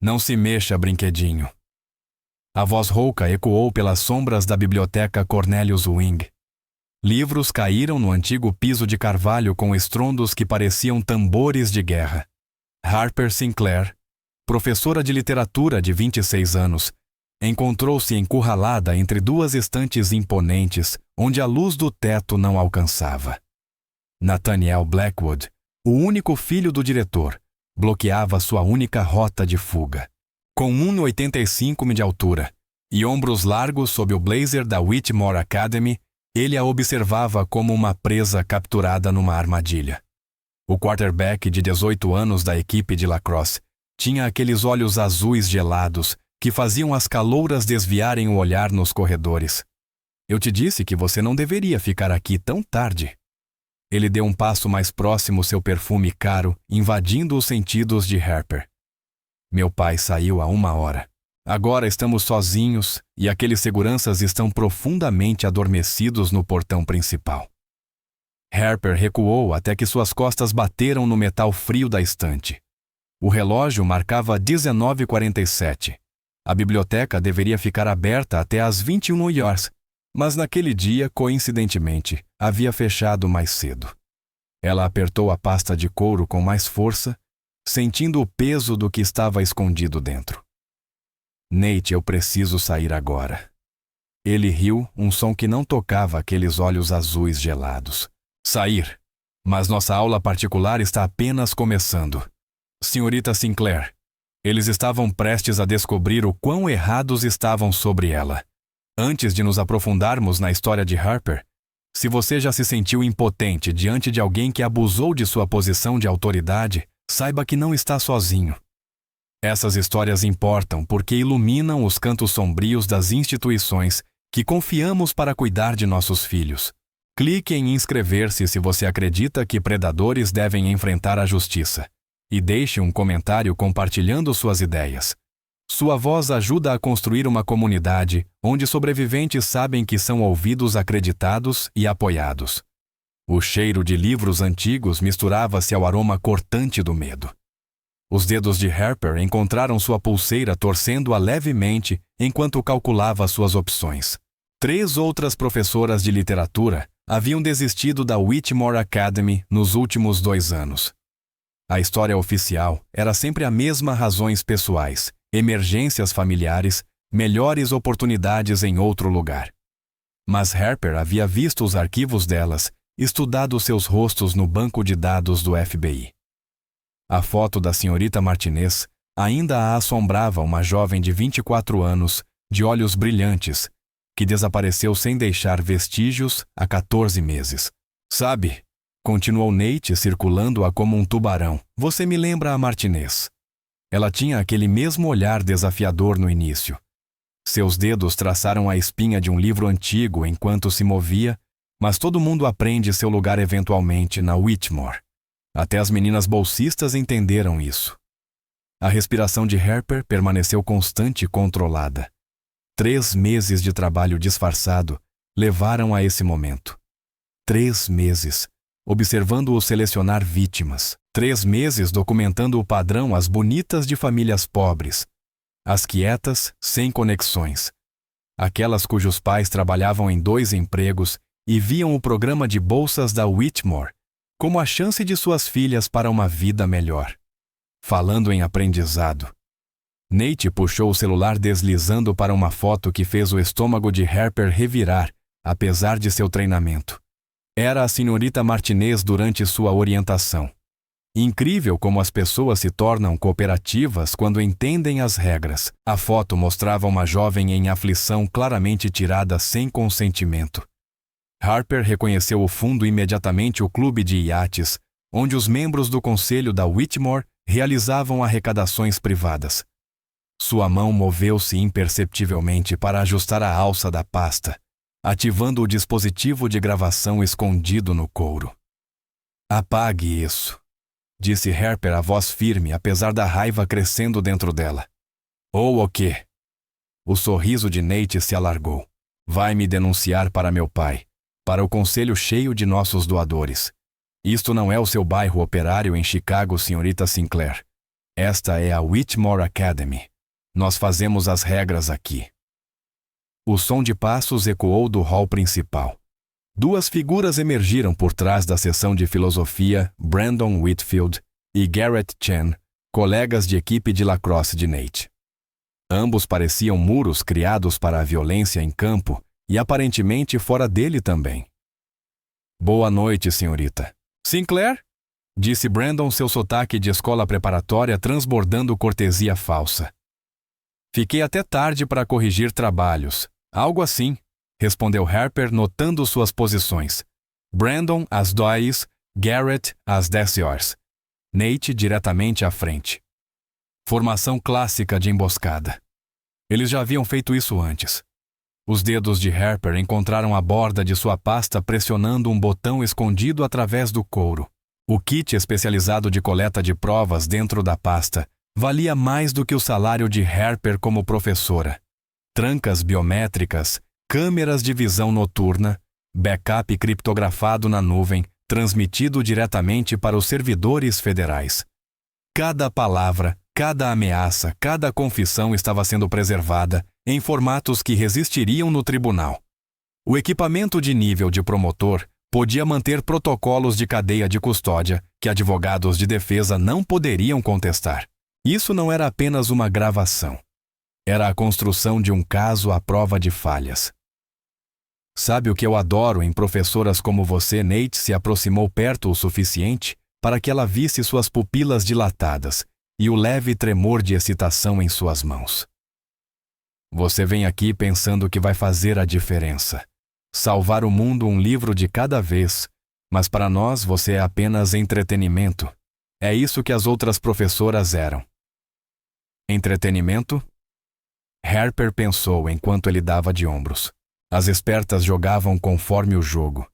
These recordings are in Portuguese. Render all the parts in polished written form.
Não se mexa, brinquedinho. A voz rouca ecoou pelas sombras da biblioteca Cornelius Wing. Livros caíram no antigo piso de carvalho com estrondos que pareciam tambores de guerra. Harper Sinclair, professora de literatura de 26 anos, encontrou-se encurralada entre duas estantes imponentes onde a luz do teto não alcançava. Nathaniel Blackwood, o único filho do diretor, bloqueava sua única rota de fuga. Com 1,85 de altura e ombros largos sob o blazer da Whitmore Academy, ele a observava como uma presa capturada numa armadilha. O quarterback de 18 anos da equipe de lacrosse tinha aqueles olhos azuis gelados que faziam as calouras desviarem o olhar nos corredores. Eu te disse que você não deveria ficar aqui tão tarde. Ele deu um passo mais próximo, seu perfume caro, invadindo os sentidos de Harper. Meu pai saiu há 1 hora. Agora estamos sozinhos e aqueles seguranças estão profundamente adormecidos no portão principal. Harper recuou até que suas costas bateram no metal frio da estante. O relógio marcava 19h47. A biblioteca deveria ficar aberta até às 21 horas, mas naquele dia, coincidentemente, havia fechado mais cedo. Ela apertou a pasta de couro com mais força, sentindo o peso do que estava escondido dentro. Nate, eu preciso sair agora. Ele riu, um som que não tocava aqueles olhos azuis gelados. Sair? Mas nossa aula particular está apenas começando. Senhorita Sinclair, eles estavam prestes a descobrir o quão errados estavam sobre ela. Antes de nos aprofundarmos na história de Harper, se você já se sentiu impotente diante de alguém que abusou de sua posição de autoridade, saiba que não está sozinho. Essas histórias importam porque iluminam os cantos sombrios das instituições que confiamos para cuidar de nossos filhos. Clique em inscrever-se se você acredita que predadores devem enfrentar a justiça. E deixe um comentário compartilhando suas ideias. Sua voz ajuda a construir uma comunidade onde sobreviventes sabem que são ouvidos, acreditados e apoiados. O cheiro de livros antigos misturava-se ao aroma cortante do medo. Os dedos de Harper encontraram sua pulseira torcendo-a levemente enquanto calculava suas opções. 3 outras professoras de literatura haviam desistido da Whitmore Academy nos últimos 2 anos. A história oficial era sempre a mesma: razões pessoais, emergências familiares, melhores oportunidades em outro lugar. Mas Harper havia visto os arquivos delas, estudado seus rostos no banco de dados do FBI. A foto da senhorita Martinez ainda a assombrava, uma jovem de 24 anos, de olhos brilhantes, que desapareceu sem deixar vestígios há 14 meses. Sabe, continuou Nate, circulando-a como um tubarão, você me lembra a Martinez. Ela tinha aquele mesmo olhar desafiador no início. Seus dedos traçaram a espinha de um livro antigo enquanto se movia, mas todo mundo aprende seu lugar eventualmente na Whitmore. Até as meninas bolsistas entenderam isso. A respiração de Harper permaneceu constante e controlada. 3 meses de trabalho disfarçado levaram a esse momento. 3 meses, observando-o selecionar vítimas. 3 meses documentando o padrão: as bonitas de famílias pobres, as quietas, sem conexões, aquelas cujos pais trabalhavam em 2 empregos e viam o programa de bolsas da Whitmore como a chance de suas filhas para uma vida melhor. Falando em aprendizado, Nate puxou o celular deslizando para uma foto que fez o estômago de Harper revirar, apesar de seu treinamento. Era a senhorita Martinez durante sua orientação. Incrível como as pessoas se tornam cooperativas quando entendem as regras. A foto mostrava uma jovem em aflição, claramente tirada sem consentimento. Harper reconheceu o fundo imediatamente: o clube de iates, onde os membros do conselho da Whitmore realizavam arrecadações privadas. Sua mão moveu-se imperceptivelmente para ajustar a alça da pasta, ativando o dispositivo de gravação escondido no couro. Apague isso, disse Harper, a voz firme, apesar da raiva crescendo dentro dela. Ou o quê? O sorriso de Nate se alargou. Vai me denunciar para meu pai, para o conselho cheio de nossos doadores. Isto não é o seu bairro operário em Chicago, senhorita Sinclair. Esta é a Whitmore Academy. Nós fazemos as regras aqui. O som de passos ecoou do hall principal. Duas figuras emergiram por trás da seção de filosofia, Brandon Whitfield e Garrett Chen, colegas de equipe de lacrosse de Nate. Ambos pareciam muros criados para a violência em campo e aparentemente fora dele também. Boa noite, senhorita. Sinclair? Disse Brandon, seu sotaque de escola preparatória transbordando cortesia falsa. Fiquei até tarde para corrigir trabalhos. Algo assim, respondeu Harper, notando suas posições. Brandon às 2, Garrett às 10 horas. Nate diretamente à frente. Formação clássica de emboscada. Eles já haviam feito isso antes. Os dedos de Harper encontraram a borda de sua pasta pressionando um botão escondido através do couro. O kit especializado de coleta de provas dentro da pasta valia mais do que o salário de Harper como professora. Trancas biométricas, câmeras de visão noturna, backup criptografado na nuvem, transmitido diretamente para os servidores federais. Cada palavra, cada ameaça, cada confissão estava sendo preservada em formatos que resistiriam no tribunal. O equipamento de nível de promotor podia manter protocolos de cadeia de custódia que advogados de defesa não poderiam contestar. Isso não era apenas uma gravação. Era a construção de um caso à prova de falhas. Sabe o que eu adoro em professoras como você? Nate se aproximou perto o suficiente para que ela visse suas pupilas dilatadas e o leve tremor de excitação em suas mãos. Você vem aqui pensando que vai fazer a diferença. Salvar o mundo um livro de cada vez, mas para nós você é apenas entretenimento. É isso que as outras professoras eram. Entretenimento? Harper pensou enquanto ele dava de ombros. As espertas jogavam conforme o jogo.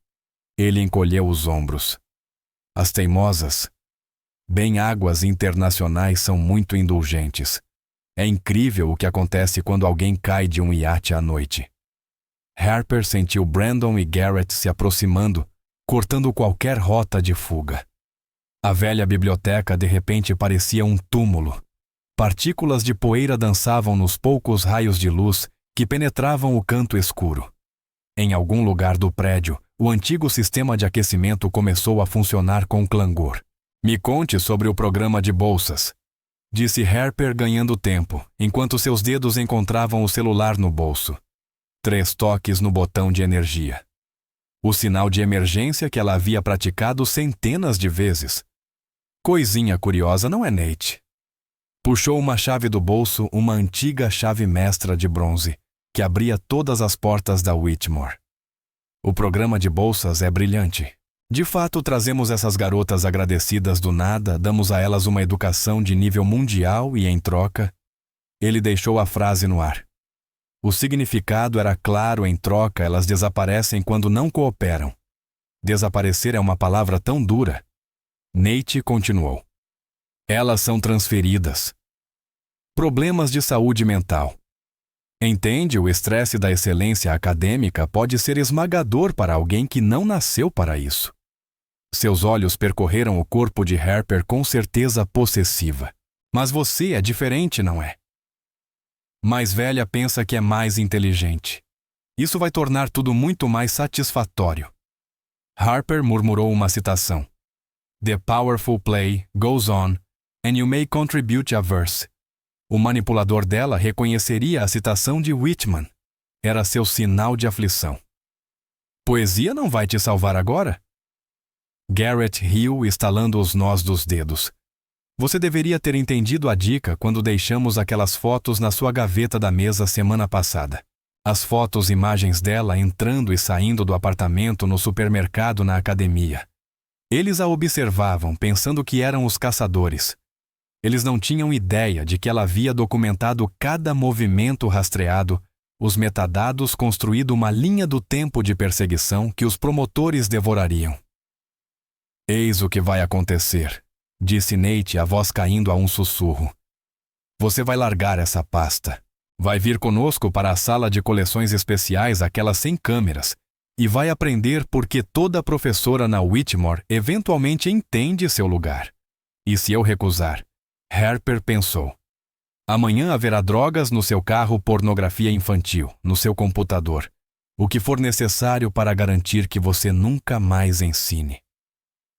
Ele encolheu os ombros. As teimosas? Bem, águas internacionais são muito indulgentes. É incrível o que acontece quando alguém cai de um iate à noite. Harper sentiu Brandon e Garrett se aproximando, cortando qualquer rota de fuga. A velha biblioteca de repente parecia um túmulo. Partículas de poeira dançavam nos poucos raios de luz que penetravam o canto escuro. Em algum lugar do prédio, o antigo sistema de aquecimento começou a funcionar com clangor. Me conte sobre o programa de bolsas, disse Harper ganhando tempo, enquanto seus dedos encontravam o celular no bolso. 3 toques no botão de energia. O sinal de emergência que ela havia praticado centenas de vezes. Coisinha curiosa, não é, Nate? Puxou uma chave do bolso, uma antiga chave mestra de bronze, que abria todas as portas da Whitmore. O programa de bolsas é brilhante. De fato, trazemos essas garotas agradecidas do nada, damos a elas uma educação de nível mundial e, em troca, ele deixou a frase no ar. O significado era claro: em troca, elas desaparecem quando não cooperam. Desaparecer é uma palavra tão dura. Nate continuou. Elas são transferidas. Problemas de saúde mental. Entende, o estresse da excelência acadêmica pode ser esmagador para alguém que não nasceu para isso. Seus olhos percorreram o corpo de Harper com certeza possessiva. Mas você é diferente, não é? Mais velha pensa que é mais inteligente. Isso vai tornar tudo muito mais satisfatório. Harper murmurou uma citação. The powerful play goes on, and you may contribute a verse. O manipulador dela reconheceria a citação de Whitman. Era seu sinal de aflição. Poesia não vai te salvar agora? Garrett riu, estalando os nós dos dedos. Você deveria ter entendido a dica quando deixamos aquelas fotos na sua gaveta da mesa semana passada. As fotos, imagens dela entrando e saindo do apartamento, no supermercado, na academia. Eles a observavam, pensando que eram os caçadores. Eles não tinham ideia de que ela havia documentado cada movimento rastreado, os metadados, construído uma linha do tempo de perseguição que os promotores devorariam. Eis o que vai acontecer, disse Nate, a voz caindo a um sussurro. Você vai largar essa pasta. Vai vir conosco para a sala de coleções especiais, aquelas sem câmeras, e vai aprender por que toda professora na Whitmore eventualmente entende seu lugar. E se eu recusar, Harper pensou. Amanhã haverá drogas no seu carro, pornografia infantil, no seu computador. O que for necessário para garantir que você nunca mais ensine.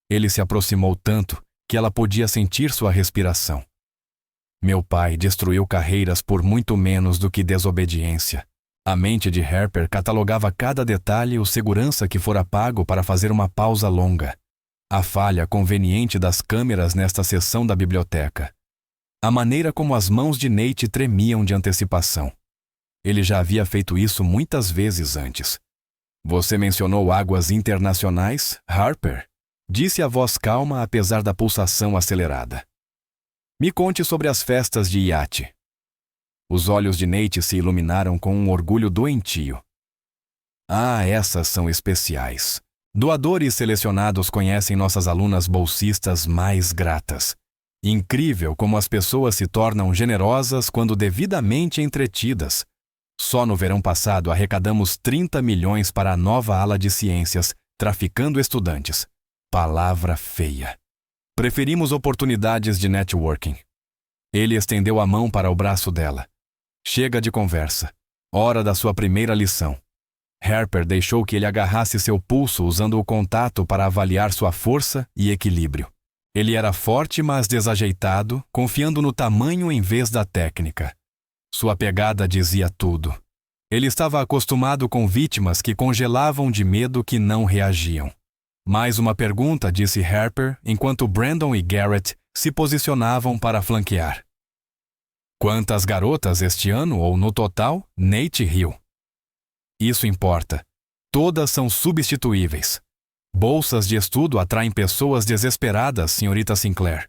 Ele se aproximou tanto que ela podia sentir sua respiração. Meu pai destruiu carreiras por muito menos do que desobediência. A mente de Harper catalogava cada detalhe e o segurança que fora pago para fazer uma pausa longa. A falha conveniente das câmeras nesta seção da biblioteca. A maneira como as mãos de Nate tremiam de antecipação. Ele já havia feito isso muitas vezes antes. Você mencionou águas internacionais, Harper? Disse a voz calma apesar da pulsação acelerada. Me conte sobre as festas de iate. Os olhos de Nate se iluminaram com um orgulho doentio. Ah, essas são especiais. Doadores selecionados conhecem nossas alunas bolsistas mais gratas. Incrível como as pessoas se tornam generosas quando devidamente entretidas. Só no verão passado arrecadamos 30 milhões para a nova ala de ciências, traficando estudantes. Palavra feia. Preferimos oportunidades de networking. Ele estendeu a mão para o braço dela. Chega de conversa. Hora da sua primeira lição. Harper deixou que ele agarrasse seu pulso usando o contato para avaliar sua força e equilíbrio. Ele era forte, mas desajeitado, confiando no tamanho em vez da técnica. Sua pegada dizia tudo. Ele estava acostumado com vítimas que congelavam de medo que não reagiam. Mais uma pergunta, disse Harper, enquanto Brandon e Garrett se posicionavam para flanquear. Quantas garotas este ano ou no total? Nate riu. Isso importa. Todas são substituíveis. Bolsas de estudo atraem pessoas desesperadas, senhorita Sinclair.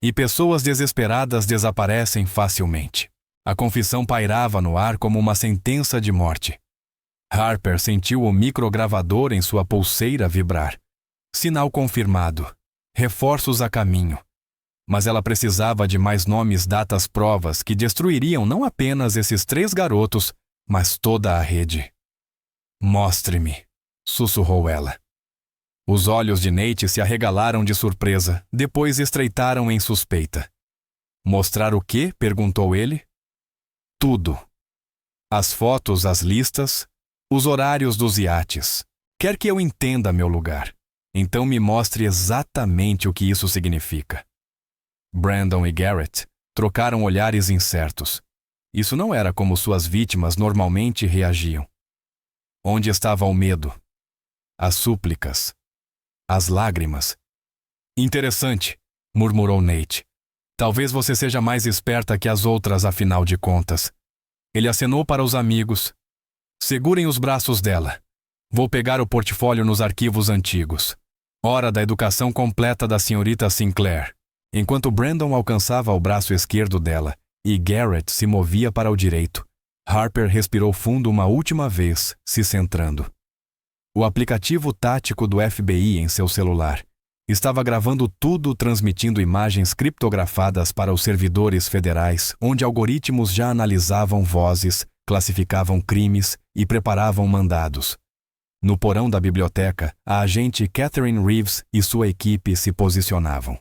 E pessoas desesperadas desaparecem facilmente. A confissão pairava no ar como uma sentença de morte. Harper sentiu o microgravador em sua pulseira vibrar. Sinal confirmado. Reforços a caminho. Mas ela precisava de mais nomes, datas, provas que destruiriam não apenas esses 3 garotos, mas toda a rede. Mostre-me, sussurrou ela. Os olhos de Nate se arregalaram de surpresa, depois estreitaram em suspeita. Mostrar o quê? Perguntou ele. Tudo. As fotos, as listas, os horários dos iates. Quer que eu entenda meu lugar. Então me mostre exatamente o que isso significa. Brandon e Garrett trocaram olhares incertos. Isso não era como suas vítimas normalmente reagiam. Onde estava o medo? As súplicas? As lágrimas? Interessante, murmurou Nate. Talvez você seja mais esperta que as outras, afinal de contas. Ele acenou para os amigos. Segurem os braços dela. Vou pegar o portfólio nos arquivos antigos. Hora da educação completa da senhorita Sinclair. Enquanto Brandon alcançava o braço esquerdo dela e Garrett se movia para o direito, Harper respirou fundo uma última vez, se centrando. O aplicativo tático do FBI em seu celular estava gravando tudo, transmitindo imagens criptografadas para os servidores federais, onde algoritmos já analisavam vozes, classificavam crimes e preparavam mandados. No porão da biblioteca, a agente Catherine Reeves e sua equipe se posicionavam.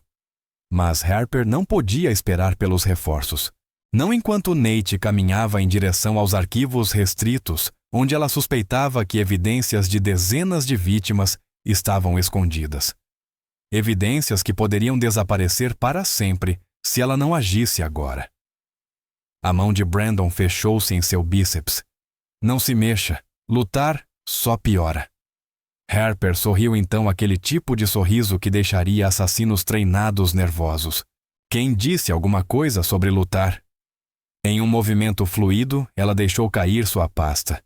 Mas Harper não podia esperar pelos reforços. Não enquanto Nate caminhava em direção aos arquivos restritos, onde ela suspeitava que evidências de dezenas de vítimas estavam escondidas. Evidências que poderiam desaparecer para sempre se ela não agisse agora. A mão de Brandon fechou-se em seu bíceps. Não se mexa. Lutar só piora. Harper sorriu então aquele tipo de sorriso que deixaria assassinos treinados nervosos. Quem disse alguma coisa sobre lutar? Em um movimento fluido, ela deixou cair sua pasta.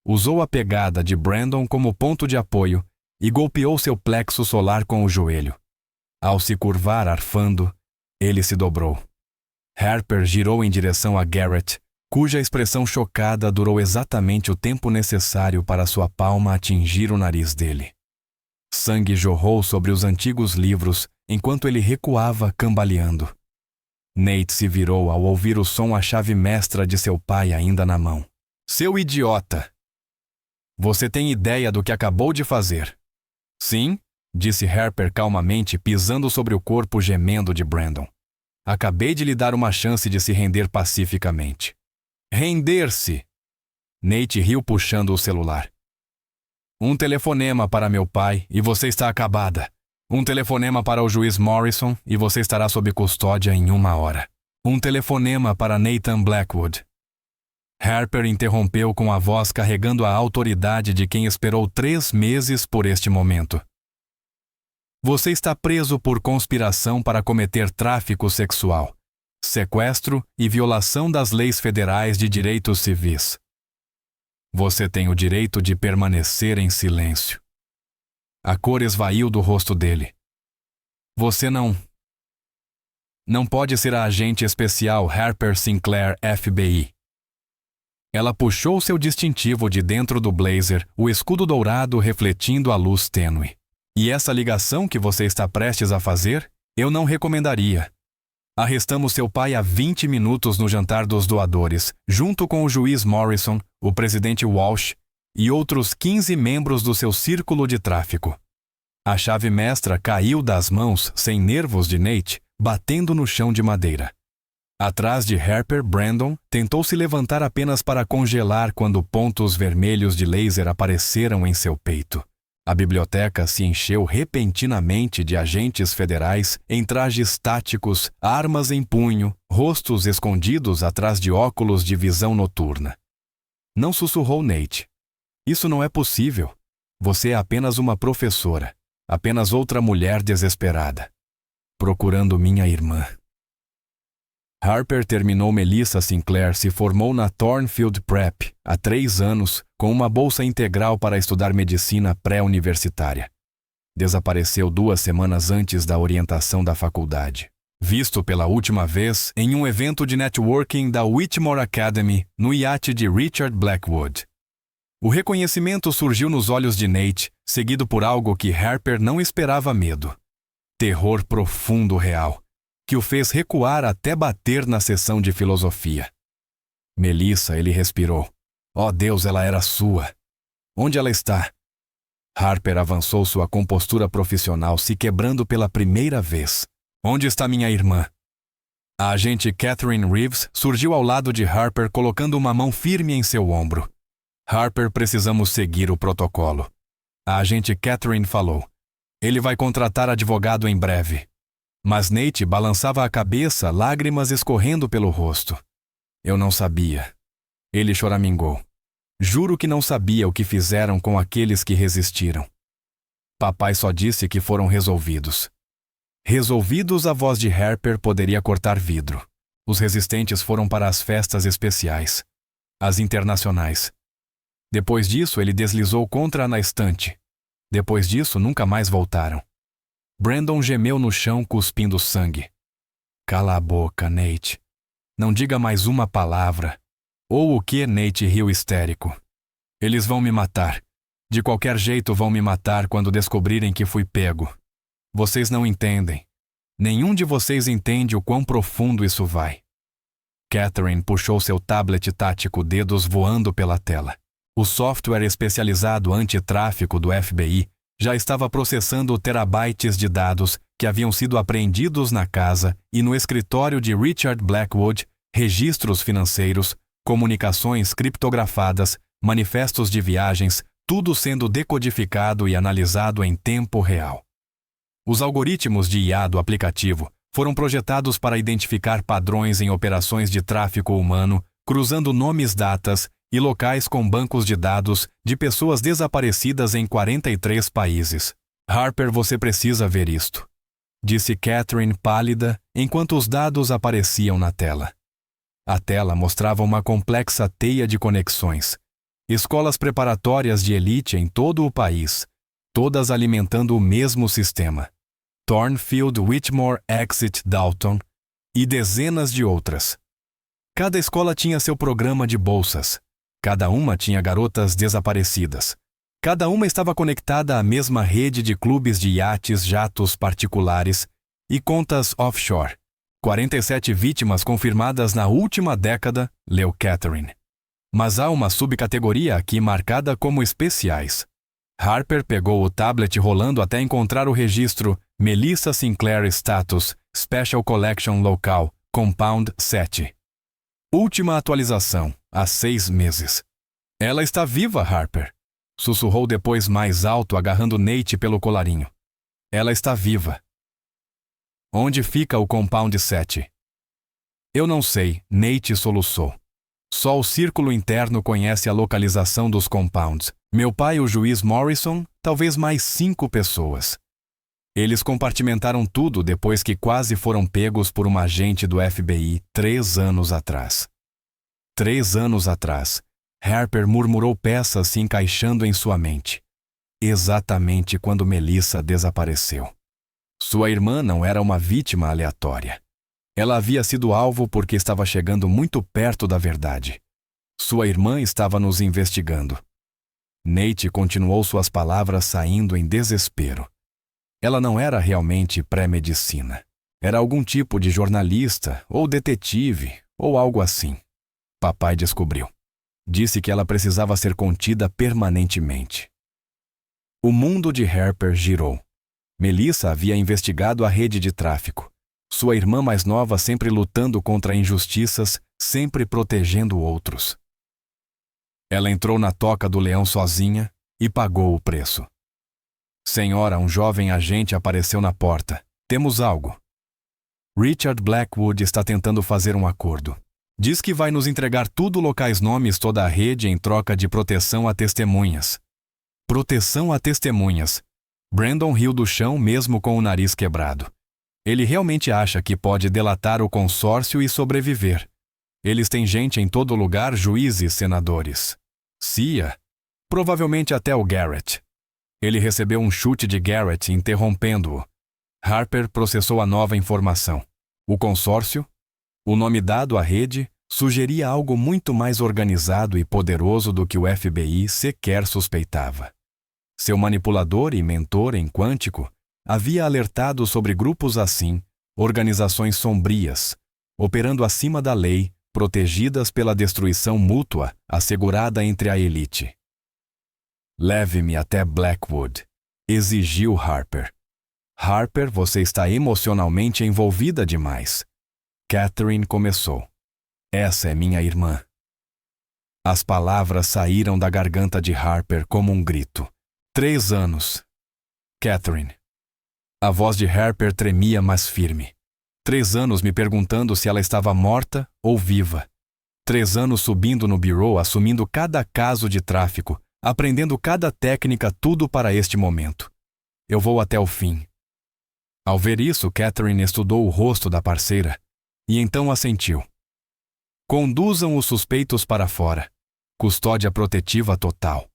Usou a pegada de Brandon como ponto de apoio e golpeou seu plexo solar com o joelho. Ao se curvar arfando, ele se dobrou. Harper girou em direção a Garrett, cuja expressão chocada durou exatamente o tempo necessário para sua palma atingir o nariz dele. Sangue jorrou sobre os antigos livros enquanto ele recuava cambaleando. Nate se virou ao ouvir o som a chave mestra de seu pai ainda na mão. Seu idiota! Você tem ideia do que acabou de fazer? Sim, disse Harper calmamente, pisando sobre o corpo gemendo de Brandon. Acabei de lhe dar uma chance de se render pacificamente. Render-se! Nate riu puxando o celular. Um telefonema para meu pai e você está acabada. Um telefonema para o juiz Morrison e você estará sob custódia em 1 hora. Um telefonema para Nathan Blackwood. Harper interrompeu com a voz carregando a autoridade de quem esperou 3 meses por este momento. Você está preso por conspiração para cometer tráfico sexual, sequestro e violação das leis federais de direitos civis. Você tem o direito de permanecer em silêncio. A cor esvaiu do rosto dele. Você não pode ser a agente especial Harper Sinclair FBI. Ela puxou seu distintivo de dentro do blazer, o escudo dourado refletindo a luz tênue. E essa ligação que você está prestes a fazer, eu não recomendaria. Arrestamos seu pai há 20 minutos no jantar dos doadores, junto com o juiz Morrison, o presidente Walsh e outros 15 membros do seu círculo de tráfico. A chave mestra caiu das mãos, sem nervos de Nate, batendo no chão de madeira. Atrás de Harper, Brandon tentou se levantar apenas para congelar quando pontos vermelhos de laser apareceram em seu peito. A biblioteca se encheu repentinamente de agentes federais em trajes táticos, armas em punho, rostos escondidos atrás de óculos de visão noturna. Não sussurrou Nate. Isso não é possível. Você é apenas uma professora, apenas outra mulher desesperada, procurando minha irmã. Harper terminou Melissa Sinclair se formou na Thornfield Prep há 3 anos com uma bolsa integral para estudar medicina pré-universitária. Desapareceu 2 semanas antes da orientação da faculdade. Visto pela última vez em um evento de networking da Whitmore Academy no iate de Richard Blackwood. O reconhecimento surgiu nos olhos de Nate, seguido por algo que Harper não esperava: medo. Terror profundo real, que o fez recuar até bater na sessão de filosofia. Melissa, ele respirou. Oh Deus, ela era sua. Onde ela está? Harper avançou sua compostura profissional, se quebrando pela primeira vez. Onde está minha irmã? A agente Catherine Reeves surgiu ao lado de Harper, colocando uma mão firme em seu ombro. Harper, precisamos seguir o protocolo. A agente Catherine falou. Ele vai contratar advogado em breve. Mas Nate balançava a cabeça, lágrimas escorrendo pelo rosto. Eu não sabia. Ele choramingou. Juro que não sabia o que fizeram com aqueles que resistiram. Papai só disse que foram resolvidos. Resolvidos, a voz de Harper poderia cortar vidro. Os resistentes foram para as festas especiais. As internacionais. Depois disso, ele deslizou contra na estante. Depois disso, nunca mais voltaram. Brandon gemeu no chão, cuspindo sangue. Cala a boca, Nate. Não diga mais uma palavra. Ou o que? Nate riu histérico. Eles vão me matar. De qualquer jeito vão me matar quando descobrirem que fui pego. Vocês não entendem. Nenhum de vocês entende o quão profundo isso vai. Catherine puxou seu tablet tático, dedos voando pela tela. O software especializado antitráfico do FBI já estava processando terabytes de dados que haviam sido apreendidos na casa e no escritório de Richard Blackwood, registros financeiros, comunicações criptografadas, manifestos de viagens, tudo sendo decodificado e analisado em tempo real. Os algoritmos de IA do aplicativo foram projetados para identificar padrões em operações de tráfico humano, cruzando nomes, datas e locais com bancos de dados de pessoas desaparecidas em 43 países. Harper, você precisa ver isto, disse Catherine, pálida, enquanto os dados apareciam na tela. A tela mostrava uma complexa teia de conexões. Escolas preparatórias de elite em todo o país, todas alimentando o mesmo sistema. Thornfield, Whitmore, Exit, Dalton e dezenas de outras. Cada escola tinha seu programa de bolsas. Cada uma tinha garotas desaparecidas. Cada uma estava conectada à mesma rede de clubes de iates, jatos particulares e contas offshore. 47 vítimas confirmadas na última década, leu Catherine. Mas há uma subcategoria aqui marcada como especiais. Harper pegou o tablet rolando até encontrar o registro Melissa Sinclair Status Special Collection Local Compound 7. Última atualização, há 6 meses. Ela está viva, Harper. Sussurrou depois mais alto, agarrando Nate pelo colarinho. Ela está viva. Onde fica o Compound 7? Eu não sei, Nate soluçou. Só o círculo interno conhece a localização dos compounds. Meu pai, o juiz Morrison, talvez mais 5 pessoas. Eles compartimentaram tudo depois que quase foram pegos por uma agente do FBI 3 anos atrás. 3 anos atrás, Harper murmurou peças se encaixando em sua mente. Exatamente quando Melissa desapareceu. Sua irmã não era uma vítima aleatória. Ela havia sido alvo porque estava chegando muito perto da verdade. Sua irmã estava nos investigando. Nate continuou suas palavras saindo em desespero. Ela não era realmente pré-medicina. Era algum tipo de jornalista, ou detetive, ou algo assim. Papai descobriu. Disse que ela precisava ser contida permanentemente. O mundo de Harper girou. Melissa havia investigado a rede de tráfico. Sua irmã mais nova sempre lutando contra injustiças, sempre protegendo outros. Ela entrou na toca do leão sozinha e pagou o preço. Senhora, um jovem agente apareceu na porta. Temos algo. Richard Blackwood está tentando fazer um acordo. Diz que vai nos entregar tudo locais nomes toda a rede em troca de proteção a testemunhas. Proteção a testemunhas. Brandon riu do chão mesmo com o nariz quebrado. Ele realmente acha que pode delatar o consórcio e sobreviver. Eles têm gente em todo lugar, juízes, senadores. CIA. Provavelmente até o Garrett. Ele recebeu um chute de Garrett interrompendo-o. Harper processou a nova informação. O consórcio, o nome dado à rede, sugeria algo muito mais organizado e poderoso do que o FBI sequer suspeitava. Seu manipulador e mentor em quântico havia alertado sobre grupos assim, organizações sombrias, operando acima da lei, protegidas pela destruição mútua assegurada entre a elite. Leve-me até Blackwood, exigiu Harper. Harper, você está emocionalmente envolvida demais. Catherine começou. Essa é minha irmã. As palavras saíram da garganta de Harper como um grito. 3 anos. Catherine. A voz de Harper tremia, mas firme. 3 anos me perguntando se ela estava morta ou viva. 3 anos subindo no bureau, assumindo cada caso de tráfico, aprendendo cada técnica, tudo para este momento. Eu vou até o fim. Ao ver isso, Catherine estudou o rosto da parceira e então assentiu. Conduzam os suspeitos para fora. Custódia protetiva total.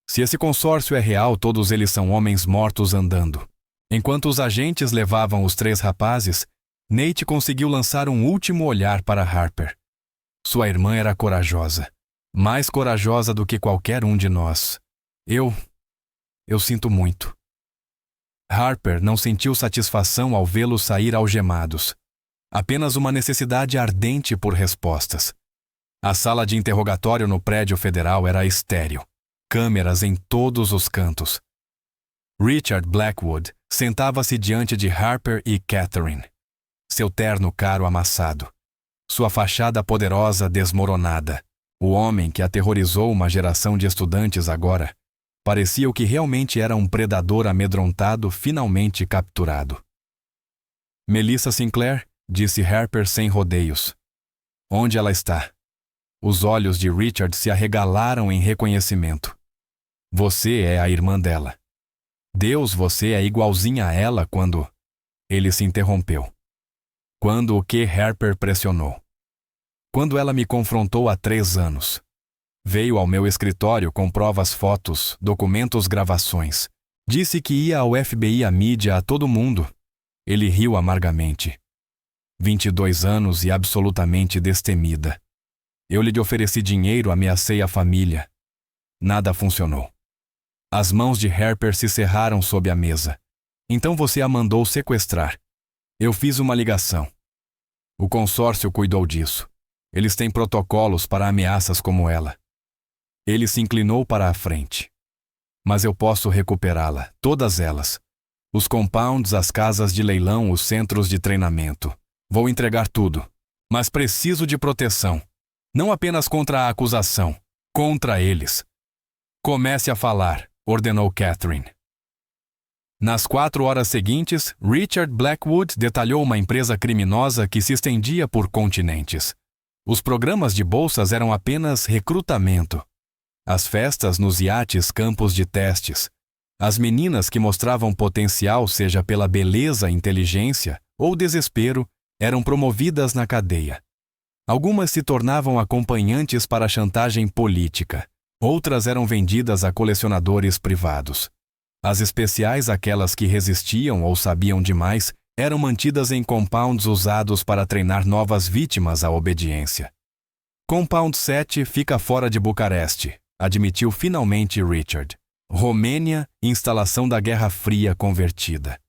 Se esse consórcio é real, todos eles são homens mortos andando. Enquanto os agentes levavam os 3 rapazes, Nate conseguiu lançar um último olhar para Harper. Sua irmã era corajosa. Mais corajosa do que qualquer um de nós. Eu sinto muito. Harper não sentiu satisfação ao vê-los sair algemados. Apenas uma necessidade ardente por respostas. A sala de interrogatório no prédio federal era estéril. Câmeras em todos os cantos. Richard Blackwood sentava-se diante de Harper e Catherine. Seu terno caro amassado. Sua fachada poderosa desmoronada. O homem que aterrorizou uma geração de estudantes agora parecia o que realmente era um predador amedrontado finalmente capturado. Melissa Sinclair, disse Harper sem rodeios. Onde ela está? Os olhos de Richard se arregalaram em reconhecimento. Você é a irmã dela. Deus, você é igualzinha a ela quando... Ele se interrompeu. Quando o que Harper pressionou. Quando ela me confrontou há 3 anos. Veio ao meu escritório com provas, fotos, documentos, gravações. Disse que ia ao FBI, à mídia, a todo mundo. Ele riu amargamente. 22 anos e absolutamente destemida. Eu lhe ofereci dinheiro, ameacei a família. Nada funcionou. As mãos de Harper se cerraram sob a mesa. Então você a mandou sequestrar. Eu fiz uma ligação. O consórcio cuidou disso. Eles têm protocolos para ameaças como ela. Ele se inclinou para a frente. Mas eu posso recuperá-la, todas elas. Os compounds, as casas de leilão, os centros de treinamento. Vou entregar tudo. Mas preciso de proteção. Não apenas contra a acusação, contra eles. Comece a falar, ordenou Catherine. Nas 4 horas seguintes, Richard Blackwood detalhou uma empresa criminosa que se estendia por continentes. Os programas de bolsas eram apenas recrutamento. As festas nos iates, campos de testes. As meninas que mostravam potencial, seja pela beleza, inteligência ou desespero, eram promovidas na cadeia. Algumas se tornavam acompanhantes para chantagem política. Outras eram vendidas a colecionadores privados. As especiais, aquelas que resistiam ou sabiam demais, eram mantidas em compounds usados para treinar novas vítimas à obediência. Compound 7 fica fora de Bucareste, admitiu finalmente Richard. Romênia, instalação da Guerra Fria convertida.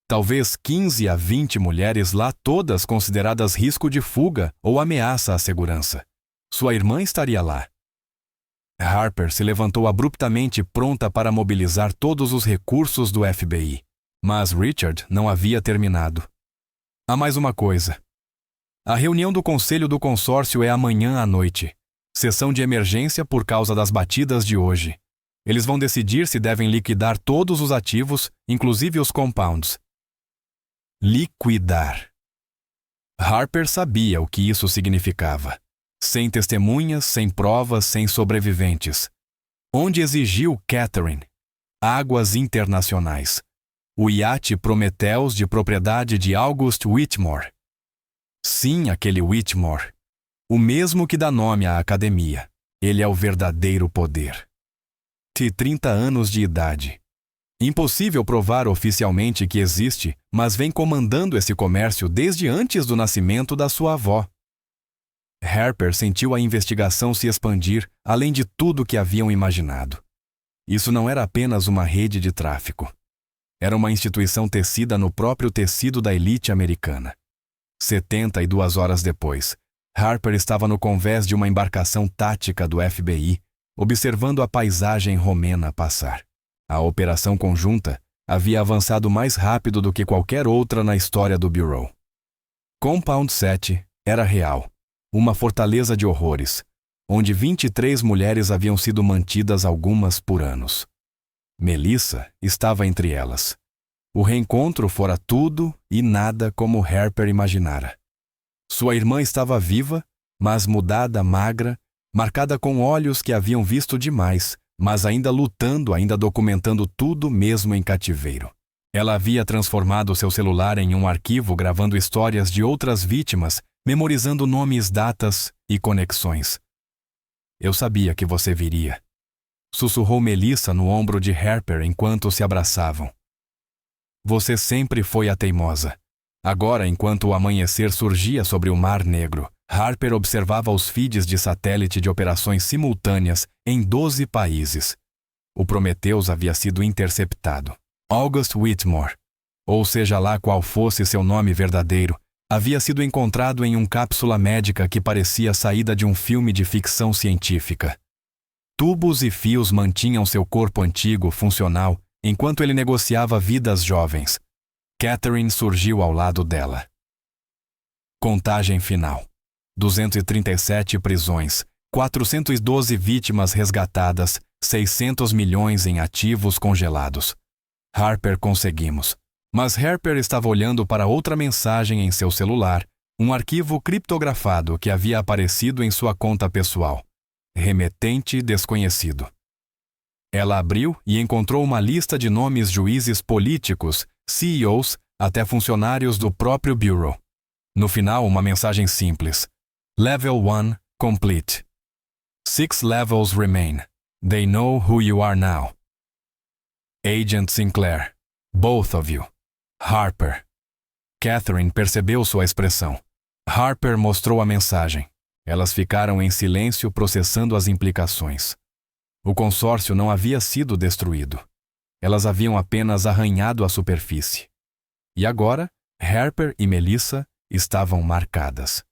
Talvez 15 a 20 mulheres lá, todas consideradas risco de fuga ou ameaça à segurança. Sua irmã estaria lá. Harper se levantou abruptamente, pronta para mobilizar todos os recursos do FBI. Mas Richard não havia terminado. Há mais uma coisa. A reunião do Conselho do Consórcio é amanhã à noite. Sessão de emergência por causa das batidas de hoje. Eles vão decidir se devem liquidar todos os ativos, inclusive os compounds. Liquidar. Harper sabia o que isso significava. Sem testemunhas, sem provas, sem sobreviventes. Onde exigiu Catherine? Águas internacionais. O iate Prometheus de propriedade de August Whitmore. Sim, aquele Whitmore. O mesmo que dá nome à academia. Ele é o verdadeiro poder. 30 anos de idade. Impossível provar oficialmente que existe, mas vem comandando esse comércio desde antes do nascimento da sua avó. Harper sentiu a investigação se expandir além de tudo que haviam imaginado. Isso não era apenas uma rede de tráfico. Era uma instituição tecida no próprio tecido da elite americana. 72 horas depois, Harper estava no convés de uma embarcação tática do FBI, observando a paisagem romena passar. A operação conjunta havia avançado mais rápido do que qualquer outra na história do Bureau. Compound 7 era real, uma fortaleza de horrores, onde 23 mulheres haviam sido mantidas, algumas por anos. Melissa estava entre elas. O reencontro fora tudo e nada como Harper imaginara. Sua irmã estava viva, mas mudada, magra, marcada com olhos que haviam visto demais, mas ainda lutando, ainda documentando tudo mesmo em cativeiro. Ela havia transformado seu celular em um arquivo gravando histórias de outras vítimas, memorizando nomes, datas e conexões. Eu sabia que você viria. Sussurrou Melissa no ombro de Harper enquanto se abraçavam. Você sempre foi a teimosa. Agora, enquanto o amanhecer surgia sobre o Mar Negro, Harper observava os feeds de satélite de operações simultâneas em 12 países. O Prometheus havia sido interceptado. August Whitmore, ou seja lá qual fosse seu nome verdadeiro, havia sido encontrado em uma cápsula médica que parecia saída de um filme de ficção científica. Tubos e fios mantinham seu corpo antigo funcional enquanto ele negociava vidas jovens. Catherine surgiu ao lado dela. Contagem final. 237 prisões, 412 vítimas resgatadas, 600 milhões em ativos congelados. Harper, conseguimos. Mas Harper estava olhando para outra mensagem em seu celular, um arquivo criptografado que havia aparecido em sua conta pessoal. Remetente desconhecido. Ela abriu e encontrou uma lista de nomes juízes políticos, CEOs, até funcionários do próprio Bureau. No final, uma mensagem simples. Level 1 complete. 6 levels remain. They know who you are now. Agent Sinclair. Both of you. Harper. Catherine percebeu sua expressão. Harper mostrou a mensagem. Elas ficaram em silêncio processando as implicações. O consórcio não havia sido destruído. Elas haviam apenas arranhado a superfície. E agora, Harper e Melissa estavam marcadas.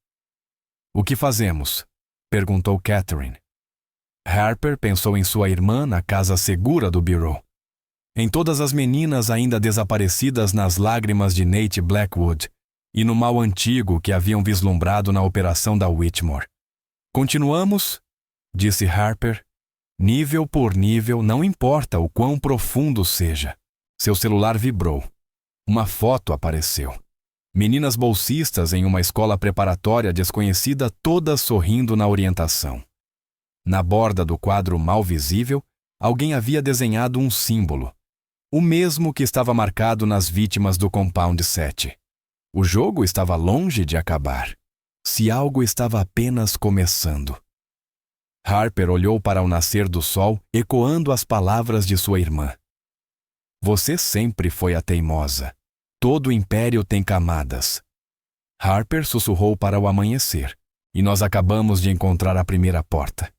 O que fazemos? Perguntou Catherine. Harper pensou em sua irmã na casa segura do Bureau. em todas as meninas ainda desaparecidas nas lágrimas de Nate Blackwood e no mal antigo que haviam vislumbrado na operação da Whitmore. Continuamos, disse Harper. Nível por nível, não importa o quão profundo seja. Seu celular vibrou. Uma foto apareceu. Meninas bolsistas em uma escola preparatória desconhecida, todas sorrindo na orientação. Na borda do quadro mal visível, alguém havia desenhado um símbolo, o mesmo que estava marcado nas vítimas do Compound 7. O jogo estava longe de acabar. Se algo estava apenas começando. Harper olhou para o nascer do sol, ecoando as palavras de sua irmã. Você sempre foi a teimosa. Todo império tem camadas. Harper sussurrou para o amanhecer, e nós acabamos de encontrar a primeira porta.